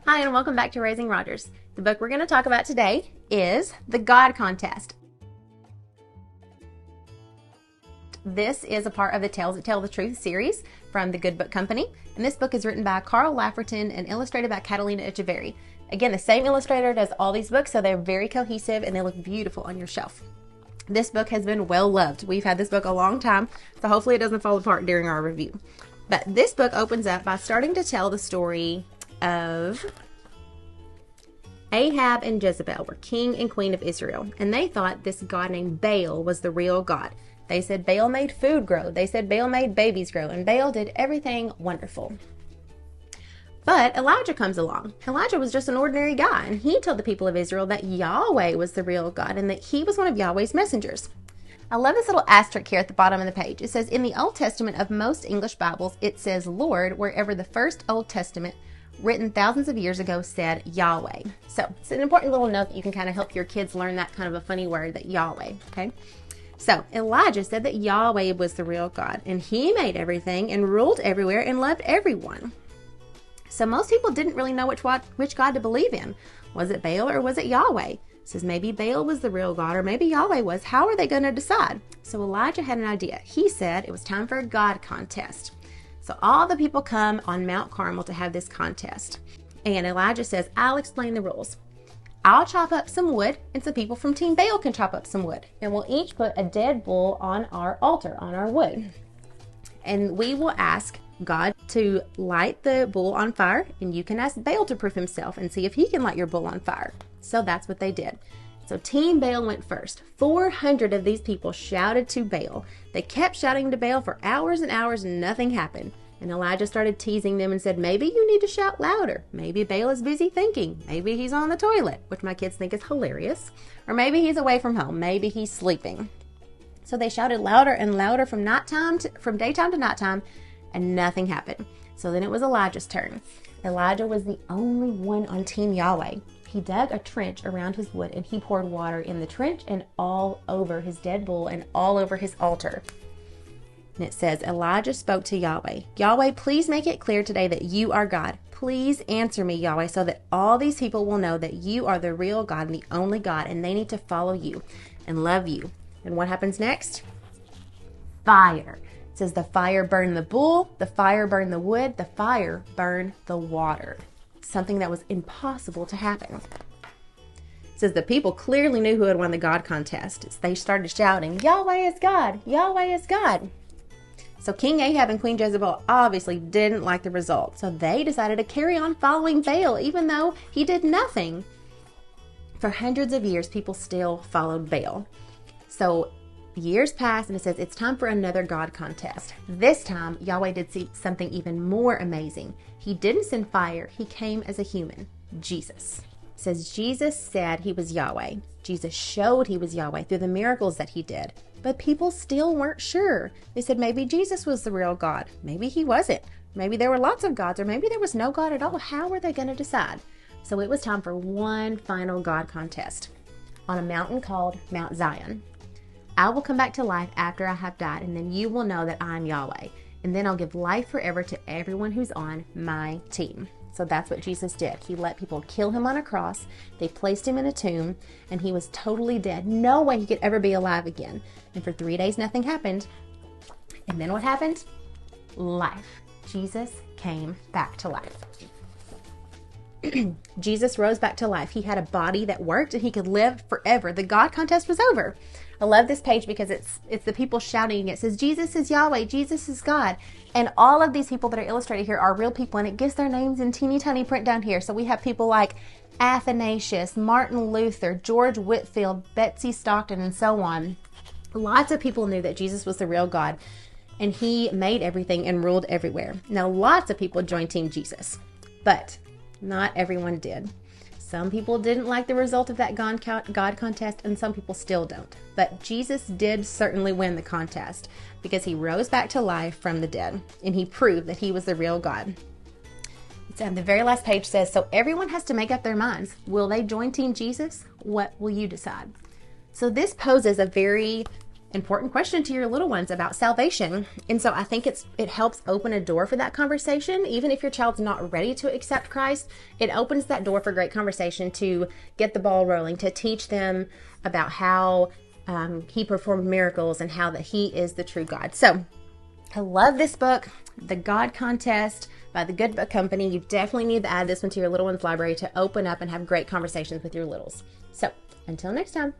Hi, and welcome back to Raising Rogers. The book we're going to talk about today is The God Contest. This is a part of the Tales That Tell the Truth series from the Good Book Company, and this book is written by Carl Laferton and illustrated by Catalina Echeverri. Again, the same illustrator does all these books, so they're very cohesive and they look beautiful on your shelf. This book has been well loved. We've had this book a long time, so hopefully it doesn't fall apart during our review. But this book opens up by starting to tell the story of Ahab and Jezebel were king and queen of Israel, and they thought this god named Baal was the real god. They said Baal made food grow. They said Baal made babies grow, and Baal did everything wonderful. But Elijah comes along. Elijah was just an ordinary guy, and he told the people of Israel that Yahweh was the real God and that he was one of Yahweh's messengers. I love this little asterisk here at the bottom of the page. It says, in the Old Testament of most English Bibles, it says Lord wherever the first Old Testament written thousands of years ago said Yahweh. So it's an important little note that you can kind of help your kids learn that kind of a funny word, that Yahweh, okay? So Elijah said that Yahweh was the real God, and he made everything and ruled everywhere and loved everyone. So most people didn't really know which God to believe in. Was it Baal or was it Yahweh? It says maybe Baal was the real God or maybe Yahweh was. How are they going to decide? So Elijah had an idea. He said it was time for a God contest. So all the people come on Mount Carmel to have this contest. And Elijah says, I'll explain the rules. I'll chop up some wood, and some people from Team Baal can chop up some wood. And we'll each put a dead bull on our altar, on our wood. And we will ask God to light the bull on fire, and you can ask Baal to prove himself and see if he can light your bull on fire. So that's what they did. So Team Baal went first. 400 of these people shouted to Baal. They kept shouting to Baal for hours and hours and nothing happened. And Elijah started teasing them and said, maybe you need to shout louder. Maybe Baal is busy thinking. Maybe he's on the toilet, which my kids think is hilarious. Or maybe he's away from home. Maybe he's sleeping. So they shouted louder and louder from daytime to nighttime, and nothing happened. So then it was Elijah's turn. Elijah was the only one on Team Yahweh. He dug a trench around his wood, and he poured water in the trench and all over his dead bull and all over his altar. And it says, Elijah spoke to Yahweh. Yahweh, please make it clear today that you are God. Please answer me, Yahweh, so that all these people will know that you are the real God and the only God, and they need to follow you and love you. And what happens next? Fire. It says the fire burned the bull, the fire burned the wood, the fire burned the water. Something that was impossible to happen. It says the people clearly knew who had won the God contest. They started shouting, Yahweh is God! Yahweh is God! So King Ahab and Queen Jezebel obviously didn't like the result. So they decided to carry on following Baal even though he did nothing. For hundreds of years, people still followed Baal. So years passed, and it says it's time for another God contest. This time, Yahweh did something even more amazing. He didn't send fire. He came as a human, Jesus. It says Jesus said he was Yahweh. Jesus showed he was Yahweh through the miracles that he did. But people still weren't sure. They said maybe Jesus was the real God. Maybe he wasn't. Maybe there were lots of gods, or maybe there was no God at all. How were they going to decide? So it was time for one final God contest on a mountain called Mount Zion. I will come back to life after I have died, and then you will know that I'm Yahweh. And then I'll give life forever to everyone who's on my team. So that's what Jesus did. He let people kill him on a cross. They placed him in a tomb, and he was totally dead. No way he could ever be alive again. And for 3 days, nothing happened. And then what happened? Life. Jesus came back to life. Jesus rose back to life. He had a body that worked, and he could live forever. The God contest was over. I love this page because it's the people shouting. It says, Jesus is Yahweh, Jesus is God. And all of these people that are illustrated here are real people, and it gives their names in teeny tiny print down here. So we have people like Athanasius, Martin Luther, George Whitefield, Betsy Stockton, and so on. Lots of people knew that Jesus was the real God, and he made everything and ruled everywhere. Now, lots of people joined Team Jesus, but not everyone did. Some people didn't like the result of that God contest, and some people still don't. But Jesus did certainly win the contest because he rose back to life from the dead, and he proved that he was the real God. It's on the very last page says, so everyone has to make up their minds. Will they join Team Jesus? What will you decide? So this poses a very important question to your little ones about salvation. And so I think it helps open a door for that conversation. Even if your child's not ready to accept Christ, it opens that door for great conversation to get the ball rolling, to teach them about how he performed miracles and how that he is the true God. So I love this book, The God Contest by the Good Book Company. You definitely need to add this one to your little one's library to open up and have great conversations with your littles. So until next time.